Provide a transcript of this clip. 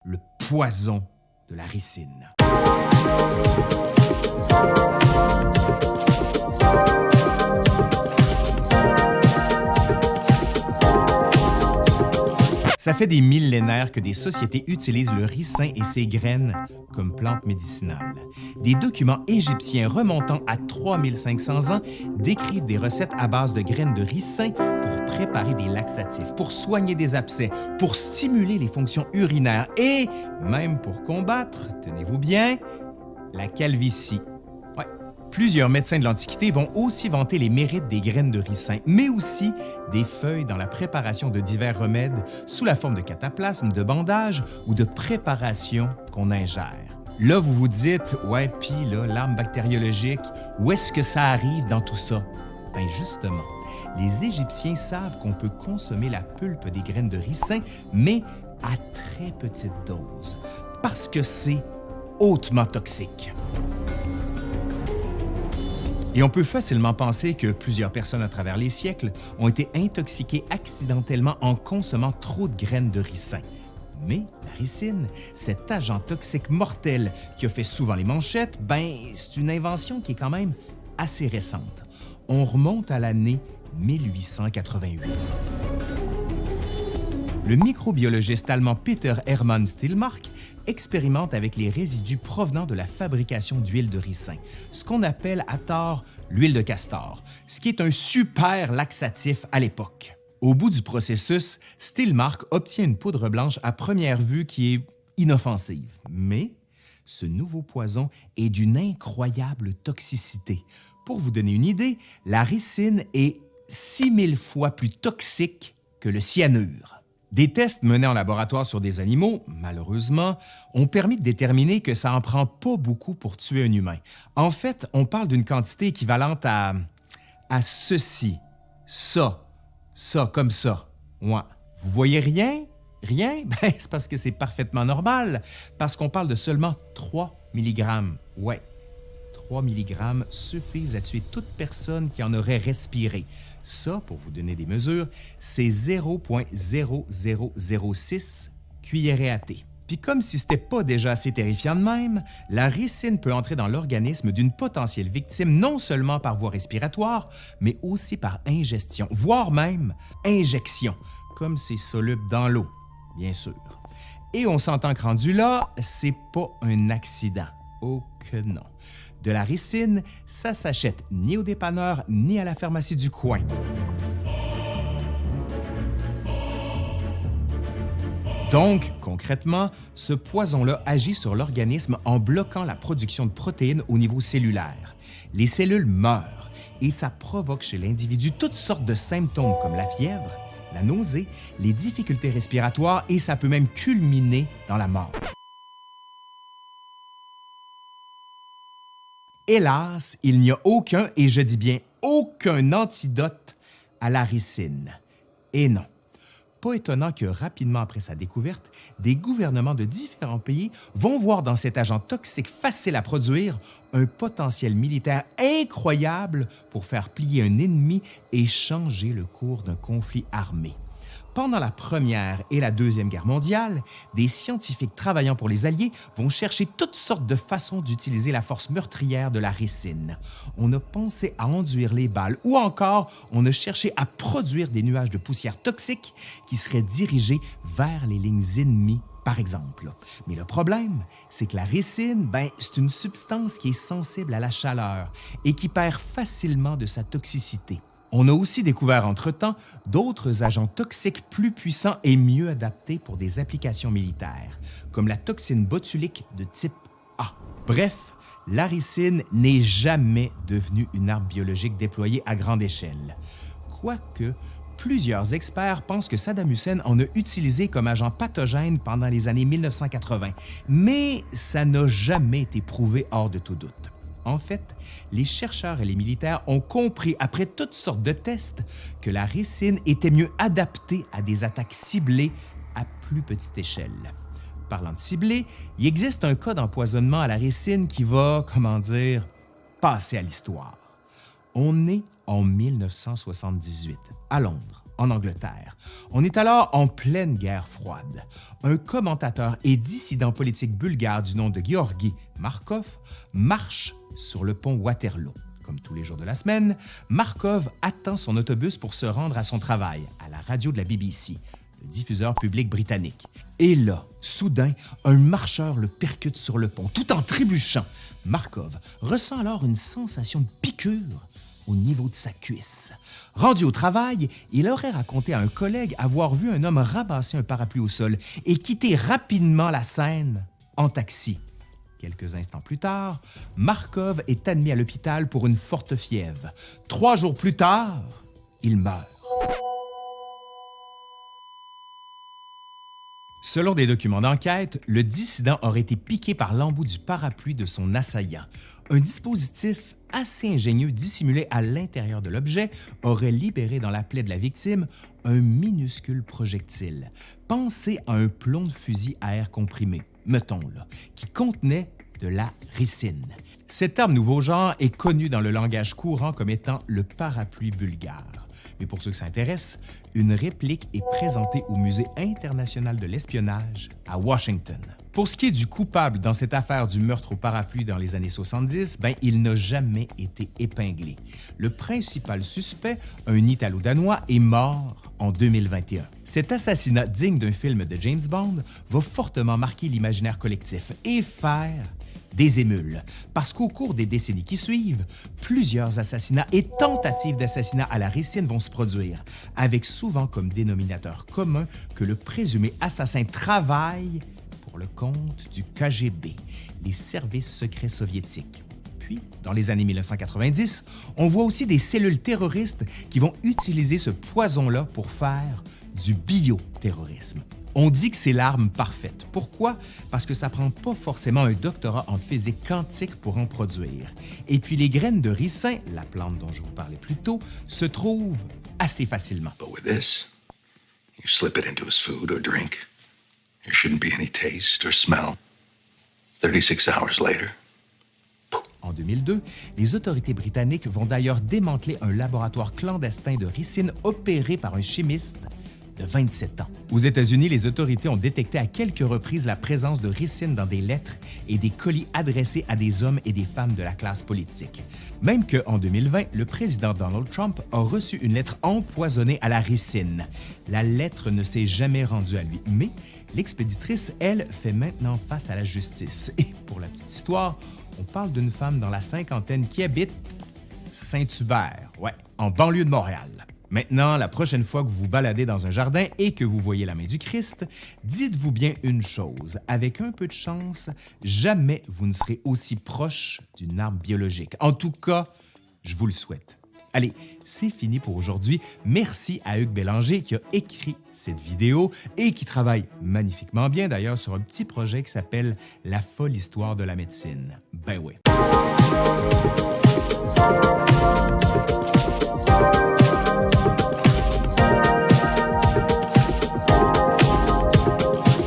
le poison de la ricine. Ça fait des millénaires que des sociétés utilisent le ricin et ses graines comme plantes médicinales. Des documents égyptiens remontant à 3500 ans décrivent des recettes à base de graines de ricin pour préparer des laxatifs, pour soigner des abcès, pour stimuler les fonctions urinaires et même pour combattre, tenez-vous bien, la calvitie. Ouais. Plusieurs médecins de l'Antiquité vont aussi vanter les mérites des graines de ricin, mais aussi des feuilles dans la préparation de divers remèdes sous la forme de cataplasmes, de bandages ou de préparations qu'on ingère. Là, vous vous dites, ouais, puis là, l'arme bactériologique, où est-ce que ça arrive dans tout ça? Bien justement, les Égyptiens savent qu'on peut consommer la pulpe des graines de ricin, mais à très petite dose, parce que c'est hautement toxique. Et on peut facilement penser que plusieurs personnes à travers les siècles ont été intoxiquées accidentellement en consommant trop de graines de ricin. Mais la ricine, cet agent toxique mortel qui a fait souvent les manchettes, ben c'est une invention qui est quand même assez récente. On remonte à l'année 1888. Le microbiologiste allemand Peter Hermann Stillmark expérimente avec les résidus provenant de la fabrication d'huile de ricin, ce qu'on appelle à tort l'huile de castor, ce qui est un super laxatif à l'époque. Au bout du processus, Stillmark obtient une poudre blanche à première vue qui est inoffensive. Mais ce nouveau poison est d'une incroyable toxicité. Pour vous donner une idée, la ricine est 6000 fois plus toxique que le cyanure. Des tests menés en laboratoire sur des animaux, malheureusement, ont permis de déterminer que ça en prend pas beaucoup pour tuer un humain. En fait, on parle d'une quantité équivalente à ceci, ça, comme ça. Ouais. Vous voyez rien? Rien? Ben, c'est parce que c'est parfaitement normal, parce qu'on parle de seulement 3 mg. Ouais. 3 mg suffisent à tuer toute personne qui en aurait respiré. Ça, pour vous donner des mesures, c'est 0,0006 cuillerées à thé. Puis comme si c'était pas déjà assez terrifiant de même, la ricine peut entrer dans l'organisme d'une potentielle victime non seulement par voie respiratoire, mais aussi par ingestion, voire même injection, comme c'est soluble dans l'eau, bien sûr. Et on s'entend que rendu là, c'est pas un accident. Oh que non. De la ricine, ça s'achète ni au dépanneur ni à la pharmacie du coin. Donc, concrètement, ce poison-là agit sur l'organisme en bloquant la production de protéines au niveau cellulaire. Les cellules meurent et ça provoque chez l'individu toutes sortes de symptômes comme la fièvre, la nausée, les difficultés respiratoires et ça peut même culminer dans la mort. Hélas, il n'y a aucun, et je dis bien aucun antidote à la ricine. Et non, pas étonnant que rapidement après sa découverte, des gouvernements de différents pays vont voir dans cet agent toxique facile à produire un potentiel militaire incroyable pour faire plier un ennemi et changer le cours d'un conflit armé. Pendant la Première et la Deuxième Guerre mondiale, des scientifiques travaillant pour les Alliés vont chercher toutes sortes de façons d'utiliser la force meurtrière de la ricine. On a pensé à enduire les balles ou encore on a cherché à produire des nuages de poussière toxique qui seraient dirigés vers les lignes ennemies, par exemple. Mais le problème, c'est que la ricine, c'est une substance qui est sensible à la chaleur et qui perd facilement de sa toxicité. On a aussi découvert entre-temps d'autres agents toxiques plus puissants et mieux adaptés pour des applications militaires, comme la toxine botulique de type A. Bref, la ricine n'est jamais devenue une arme biologique déployée à grande échelle. Quoique, plusieurs experts pensent que Saddam Hussein en a utilisé comme agent pathogène pendant les années 1980, mais ça n'a jamais été prouvé hors de tout doute. En fait, les chercheurs et les militaires ont compris, après toutes sortes de tests, que la ricine était mieux adaptée à des attaques ciblées à plus petite échelle. Parlant de ciblé, il existe un cas d'empoisonnement à la ricine qui va, passer à l'histoire. On est en 1978, à Londres, en Angleterre. On est alors en pleine guerre froide. Un commentateur et dissident politique bulgare du nom de Georgi Markov marche sur le pont Waterloo. Comme tous les jours de la semaine, Markov attend son autobus pour se rendre à son travail, à la radio de la BBC, le diffuseur public britannique. Et là, soudain, un marcheur le percute sur le pont, tout en trébuchant. Markov ressent alors une sensation de piqûre au niveau de sa cuisse. Rendu au travail, il aurait raconté à un collègue avoir vu un homme ramasser un parapluie au sol et quitter rapidement la scène en taxi. Quelques instants plus tard, Markov est admis à l'hôpital pour une forte fièvre. 3 jours plus tard, il meurt. Selon des documents d'enquête, le dissident aurait été piqué par l'embout du parapluie de son assaillant. Un dispositif assez ingénieux dissimulé à l'intérieur de l'objet aurait libéré dans la plaie de la victime un minuscule projectile, pensé à un plomb de fusil à air comprimé, mettons là, qui contenait de la ricine. Cette arme nouveau genre est connue dans le langage courant comme étant le parapluie bulgare. Mais pour ceux que ça intéresse, une réplique est présentée au Musée international de l'espionnage à Washington. Pour ce qui est du coupable dans cette affaire du meurtre au parapluie dans les années 70, il n'a jamais été épinglé. Le principal suspect, un Italo-Danois, est mort en 2021. Cet assassinat digne d'un film de James Bond va fortement marquer l'imaginaire collectif et faire des émules, parce qu'au cours des décennies qui suivent, plusieurs assassinats et tentatives d'assassinat à la ricine vont se produire, avec souvent comme dénominateur commun que le présumé assassin travaille pour le compte du KGB, les services secrets soviétiques. Puis, dans les années 1990, on voit aussi des cellules terroristes qui vont utiliser ce poison-là pour faire du bioterrorisme. On dit que c'est l'arme parfaite. Pourquoi? Parce que ça prend pas forcément un doctorat en physique quantique pour en produire. Et puis les graines de ricin, la plante dont je vous parlais plus tôt, se trouvent assez facilement. But with this, you slip it into his food or drink. There shouldn't be any taste or smell. 36 hours later. En 2002, les autorités britanniques vont d'ailleurs démanteler un laboratoire clandestin de ricine opéré par un chimiste de 27 ans. Aux États-Unis, les autorités ont détecté à quelques reprises la présence de ricine dans des lettres et des colis adressés à des hommes et des femmes de la classe politique. Même qu'en 2020, le président Donald Trump a reçu une lettre empoisonnée à la ricine. La lettre ne s'est jamais rendue à lui, mais l'expéditrice, elle, fait maintenant face à la justice. Et pour la petite histoire, on parle d'une femme dans la cinquantaine qui habite Saint-Hubert, en banlieue de Montréal. Maintenant, la prochaine fois que vous vous baladez dans un jardin et que vous voyez la main du Christ, dites-vous bien une chose, avec un peu de chance, jamais vous ne serez aussi proche d'une arme biologique. En tout cas, je vous le souhaite. Allez, c'est fini pour aujourd'hui. Merci à Hugues Bélanger qui a écrit cette vidéo et qui travaille magnifiquement bien d'ailleurs sur un petit projet qui s'appelle « La folle histoire de la médecine ». Ben oui.